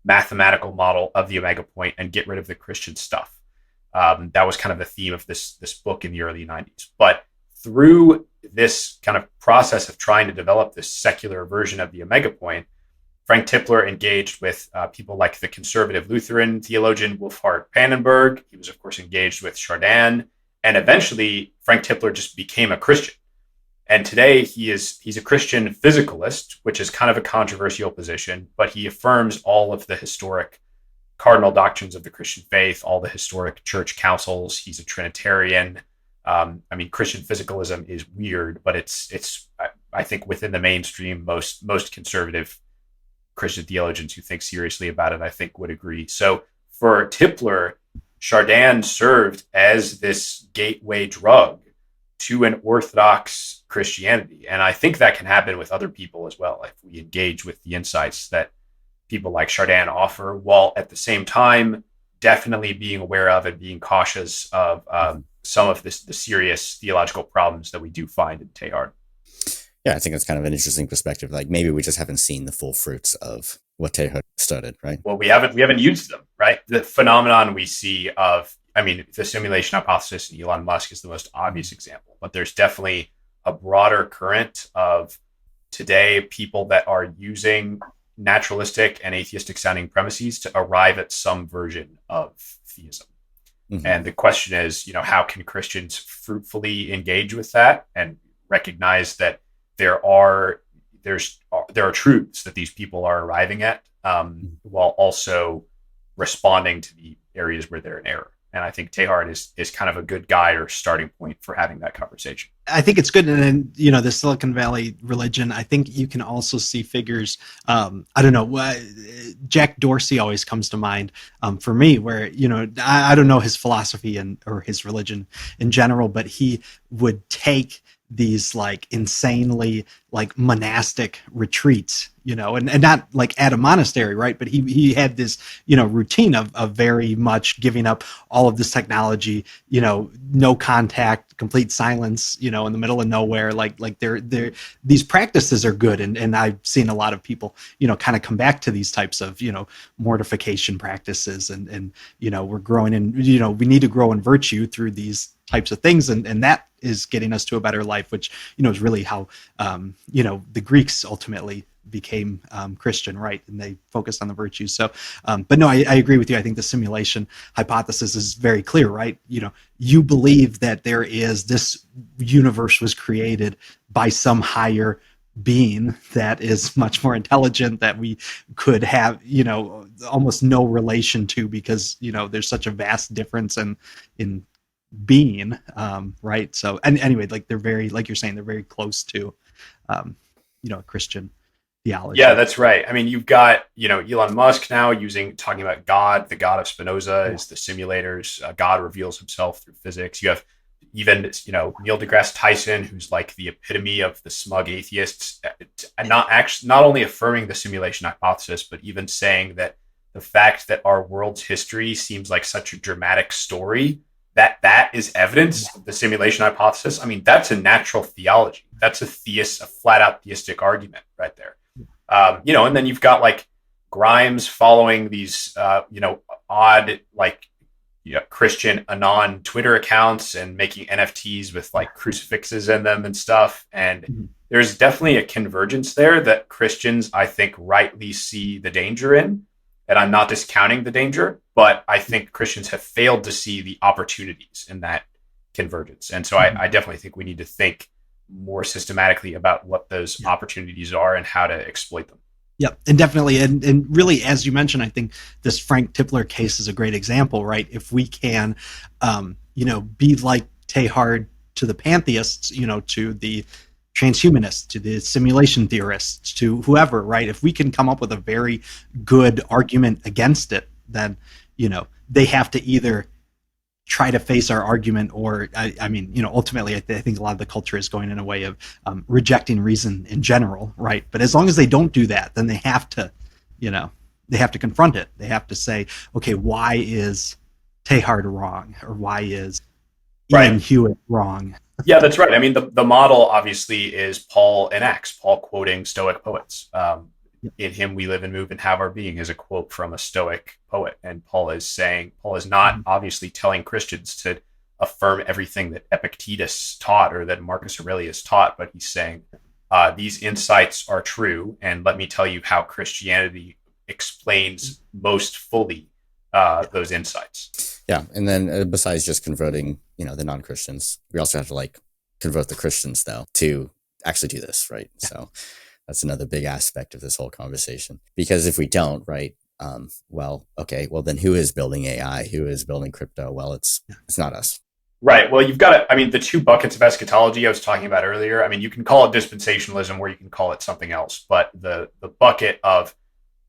mathematical model of the omega point and get rid of the Christian stuff. That was kind of the theme of this book in the early 90s. But through this kind of process of trying to develop this secular version of the omega point, Frank Tipler engaged with people like the conservative Lutheran theologian Wolfhard Pannenberg. He was, of course, engaged with Chardin. And eventually, Frank Tipler just became a Christian. And today, he's a Christian physicalist, which is kind of a controversial position, but he affirms all of the historic cardinal doctrines of the Christian faith, all the historic church councils. He's a Trinitarian. Christian physicalism is weird, but it's I think within the mainstream, most conservative Christian theologians who think seriously about it, I think, would agree. So for Tipler, Chardin served as this gateway drug to an orthodox Christianity. And I think that can happen with other people as well, if we engage with the insights that people like Chardin offer, while at the same time definitely being aware of and being cautious of some of the serious theological problems that we do find in Teilhard. Yeah, I think that's kind of an interesting perspective. Like, maybe we just haven't seen the full fruits of what Teilhard started, right? Well, we haven't used them, right? The phenomenon we see of, the simulation hypothesis and Elon Musk is the most obvious example, but there's definitely a broader current of today people that are using naturalistic and atheistic sounding premises to arrive at some version of theism. Mm-hmm. And the question is, how can Christians fruitfully engage with that and recognize that there are truths that these people are arriving at, while also responding to the areas where they're in error. And I think Teilhard is kind of a good guide or starting point for having that conversation. I think it's good. And then, the Silicon Valley religion, I think you can also see figures, Jack Dorsey always comes to mind for me, where, I don't know his philosophy or his religion in general, but he would take these like insanely like monastic retreats, and not like at a monastery, right? But he had this, routine of very much giving up all of this technology, no contact, complete silence, in the middle of nowhere. Like they're these practices are good, and I've seen a lot of people, kind of come back to these types of, mortification practices, and we're growing in, we need to grow in virtue through these types of things, and that is getting us to a better life, which is really how the Greeks ultimately became Christian, right? And they focused on the virtues. So but no, I agree with you. I think the simulation hypothesis is very clear, right? You believe that there is, this universe was created by some higher being that is much more intelligent, that we could have almost no relation to, because there's such a vast difference in being, right? So, and anyway, like they're very, like you're saying, they're very close to Christian theology. Yeah, that's right. I mean, you've got, Elon Musk now talking about God. The God of Spinoza is the simulators. God reveals himself through physics. You have even, Neil deGrasse Tyson, who's like the epitome of the smug atheists, and not only affirming the simulation hypothesis, but even saying that the fact that our world's history seems like such a dramatic story, that is evidence of the simulation hypothesis. I mean, that's a natural theology. That's a flat out theistic argument right there. And then you've got like Grimes following these, odd, like, Christian Anon Twitter accounts and making NFTs with like crucifixes in them and stuff. And there's definitely a convergence there that Christians, I think, rightly see the danger in. And I'm not discounting the danger, but I think Christians have failed to see the opportunities in that convergence. And so I definitely think we need to think more systematically about what those opportunities are and how to exploit them. Yep, and definitely, and really, as you mentioned, I think this Frank Tipler case is a great example, right? If we can, be like Teilhard to the pantheists, to the transhumanists, to the simulation theorists, to whoever, right? If we can come up with a very good argument against it, then, they have to either try to face our argument, or ultimately I think a lot of the culture is going in a way of rejecting reason in general, right? But as long as they don't do that, then they have to confront it. They have to say, okay, why is Teilhard wrong, or why is Ian Huyett wrong? Yeah, that's right. I mean, the model obviously is Paul in Acts, Paul quoting Stoic poets. In him we live and move and have our being is a quote from a Stoic poet. And Paul is not obviously telling Christians to affirm everything that Epictetus taught or that Marcus Aurelius taught, but he's saying these insights are true, and let me tell you how Christianity explains most fully those insights. Yeah, and then besides just converting, the non-Christians, we also have to like convert the Christians though to actually do this, right? Yeah. So that's another big aspect of this whole conversation. Because if we don't, right, then who is building AI? Who is building crypto? Well, it's not us. Right. Well, you've got the two buckets of eschatology I was talking about earlier. I mean, you can call it dispensationalism or you can call it something else, but the bucket of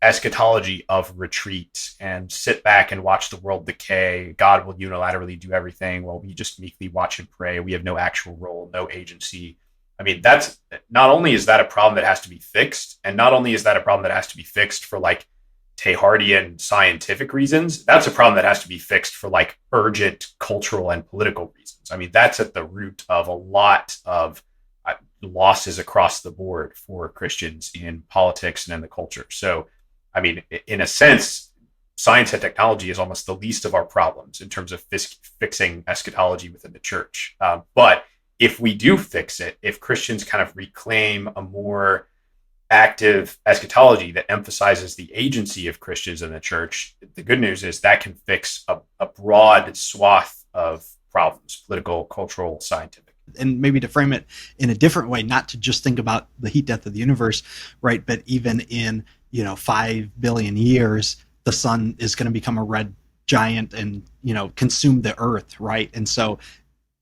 eschatology of retreat and sit back and watch the world decay. God will unilaterally do everything while we just meekly watch and pray. We have no actual role, no agency. I mean, that's not only is that a problem that has to be fixed, and not only is that a problem that has to be fixed for like Teilhardian scientific reasons, that's a problem that has to be fixed for like urgent cultural and political reasons. I mean, that's at the root of a lot of losses across the board for Christians in politics and in the culture. So, I mean, in a sense, science and technology is almost the least of our problems in terms of fixing eschatology within the church. But if we do fix it, if Christians kind of reclaim a more active eschatology that emphasizes the agency of Christians in the church, the good news is that can fix a broad swath of problems, political, cultural, scientific. And maybe to frame it in a different way, not to just think about the heat death of the universe, right? But even in, 5 billion years, the sun is going to become a red giant and, consume the earth, right? And so,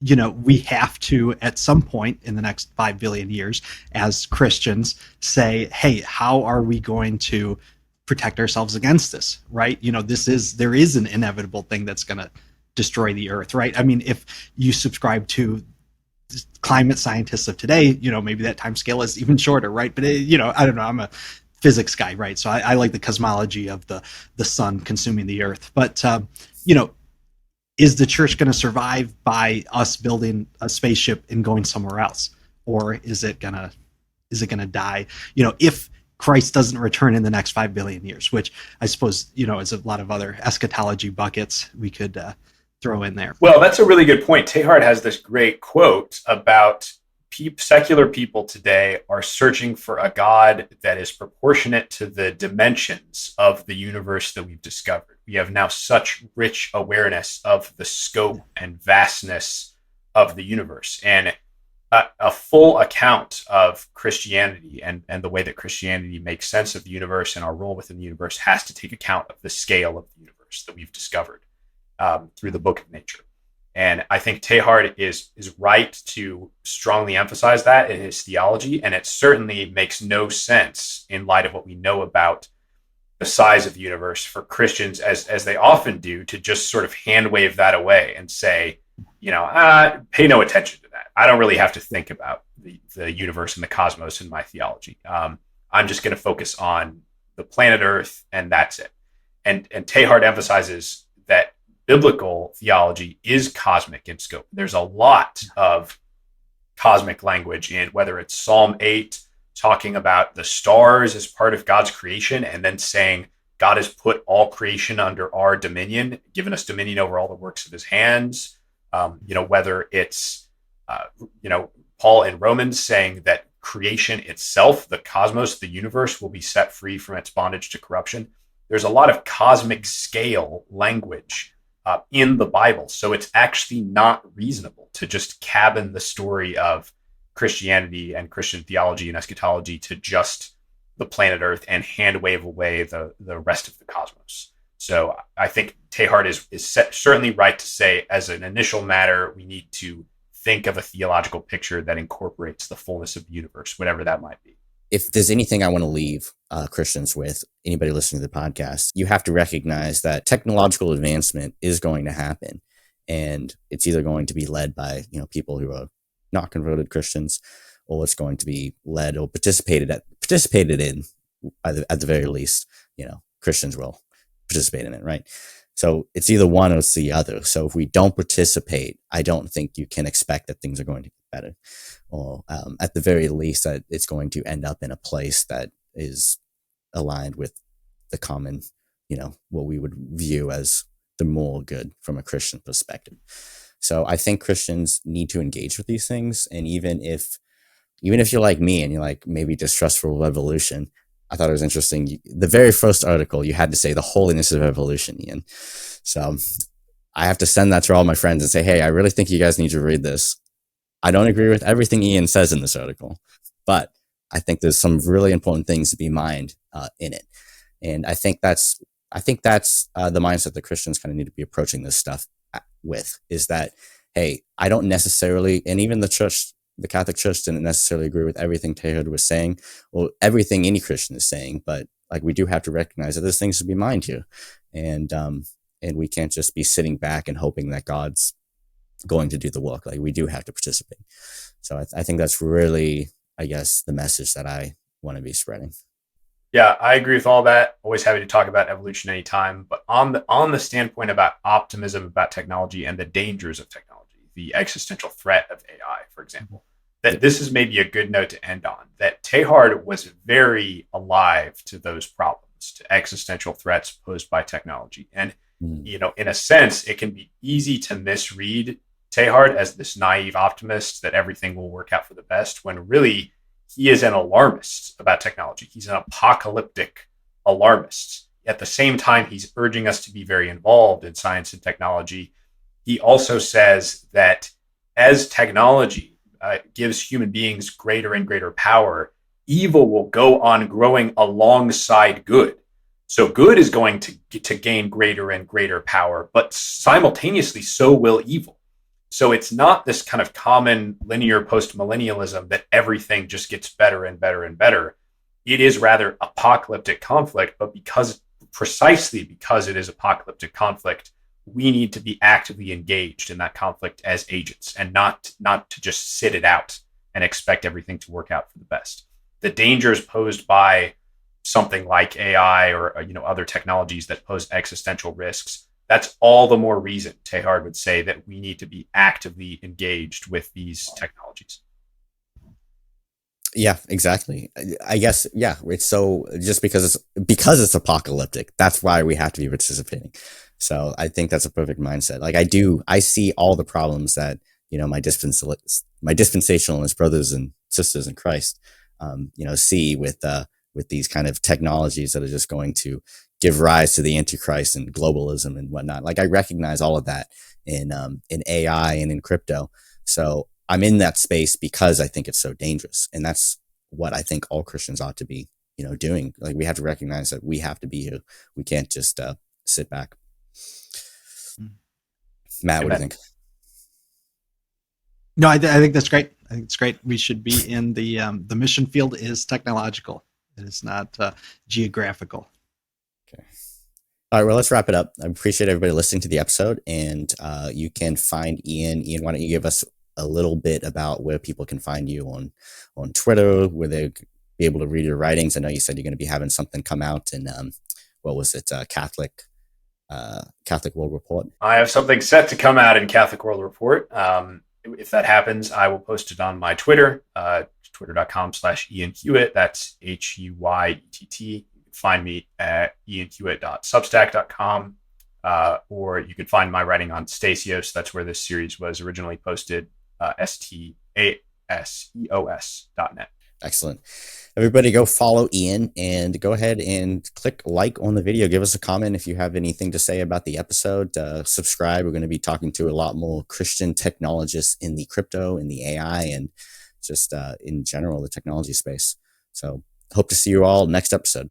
we have to, at some point in the next 5 billion years, as Christians, say, hey, how are we going to protect ourselves against this, right? There is an inevitable thing that's going to destroy the earth, right? I mean, if you subscribe to climate scientists of today, maybe that time scale is even shorter, right? But I don't know. I'm a physics guy, right? So I like the cosmology of the sun consuming the earth. But is the church going to survive by us building a spaceship and going somewhere else, or is it gonna die? If Christ doesn't return in the next 5 billion years, which I suppose is a lot of other eschatology buckets we could throw in there. Well, that's a really good point. Teilhard has this great quote about secular people today are searching for a God that is proportionate to the dimensions of the universe that we've discovered. We have now such rich awareness of the scope and vastness of the universe. And a full account of Christianity and the way that Christianity makes sense of the universe and our role within the universe has to take account of the scale of the universe that we've discovered through the book of nature. And I think Teilhard is right to strongly emphasize that in his theology. And it certainly makes no sense in light of what we know about the size of the universe for Christians, as they often do, to just sort of hand wave that away and say, pay no attention to that. I don't really have to think about the universe and the cosmos in my theology. I'm just going to focus on the planet Earth, and that's it. And Teilhard emphasizes that biblical theology is cosmic in scope. There's a lot of cosmic language in whether it's Psalm 8 talking about the stars as part of God's creation and then saying God has put all creation under our dominion, given us dominion over all the works of his hands. Whether it's Paul in Romans saying that creation itself, the cosmos, the universe, will be set free from its bondage to corruption. There's a lot of cosmic scale language in the Bible. So it's actually not reasonable to just cabin the story of Christianity and Christian theology and eschatology to just the planet Earth and hand wave away the rest of the cosmos. So I think Teilhard is certainly right to say, as an initial matter, we need to think of a theological picture that incorporates the fullness of the universe, whatever that might be. If there's anything I want to leave Christians with, anybody listening to the podcast, you have to recognize that technological advancement is going to happen. And it's either going to be led by, people who are not converted Christians, or it's going to be led or participated in at the very least, Christians will participate in it, right? So it's either one or it's the other. So if we don't participate, I don't think you can expect that things are going to get better. Or at the very least, that it's going to end up in a place that is aligned with the common, what we would view as the moral good from a Christian perspective. So I think Christians need to engage with these things. And even if you're like me and you're like maybe distrustful of evolution, I thought it was interesting. The very first article, you had to say the holiness of evolution, Ian. So I have to send that to all my friends and say, hey, I really think you guys need to read this. I don't agree with everything Ian says in this article, but I think there's some really important things to be mined in it. And I think that's the mindset that Christians kind of need to be approaching this stuff with, is that, hey, I don't necessarily, and even the Catholic Church didn't necessarily agree with everything Teilhard was saying or everything any Christian is saying, but like we do have to recognize that there's things to be mined here. And we can't just be sitting back and hoping that God's going to do the work. Like we do have to participate. So I think that's really, I guess, the message that I want to be spreading. Yeah, I agree with all that. Always happy to talk about evolution anytime. But on the standpoint about optimism about technology and the dangers of technology, the existential threat of AI, for example, that this is maybe a good note to end on, that Teilhard was very alive to those problems, to existential threats posed by technology. And, in a sense, it can be easy to misread Teilhard as this naive optimist that everything will work out for the best, when really he is an alarmist about technology. He's an apocalyptic alarmist. At the same time, he's urging us to be very involved in science and technology. He also says that as technology gives human beings greater and greater power, evil will go on growing alongside good. So good is going to gain greater and greater power, but simultaneously so will evil. So it's not this kind of common linear post-millennialism that everything just gets better and better and better. It is rather apocalyptic conflict, but precisely because it is apocalyptic conflict, we need to be actively engaged in that conflict as agents, and not to just sit it out and expect everything to work out for the best. The dangers posed by something like AI or other technologies that pose existential risks, that's all the more reason, Teilhard would say, that we need to be actively engaged with these technologies. Yeah, exactly. I guess, yeah, it's so just because it's apocalyptic, that's why we have to be participating. So I think that's a perfect mindset. Like I see all the problems that, my dispensationalist brothers and sisters in Christ, see with these kind of technologies that are just going to give rise to the Antichrist and globalism and whatnot. Like I recognize all of that in AI and in crypto. So I'm in that space because I think it's so dangerous. And that's what I think all Christians ought to be, doing. Like we have to recognize that we have to be here. We can't just sit back. Matt, what do you think? No, I think that's great. I think it's great. We should be in the mission field is technological. It is not geographical. Okay. All right, well, let's wrap it up. I appreciate everybody listening to the episode, and you can find Ian. Ian, why don't you give us a little bit about where people can find you on Twitter, where they'll be able to read your writings? I know you said you're going to be having something come out in, what was it, Catholic World Report? I have something set to come out in Catholic World Report. If that happens, I will post it on my Twitter, twitter.com/Ian Huyett. That's HUYETT. You can find me at ianhuyett.substack.com, or you can find my writing on Stasios. That's where this series was originally posted, staseos.net. Excellent. Everybody go follow Ian and go ahead and click like on the video. Give us a comment if you have anything to say about the episode. Subscribe. We're going to be talking to a lot more Christian technologists in the crypto, in the AI, and just in general, the technology space. So hope to see you all next episode.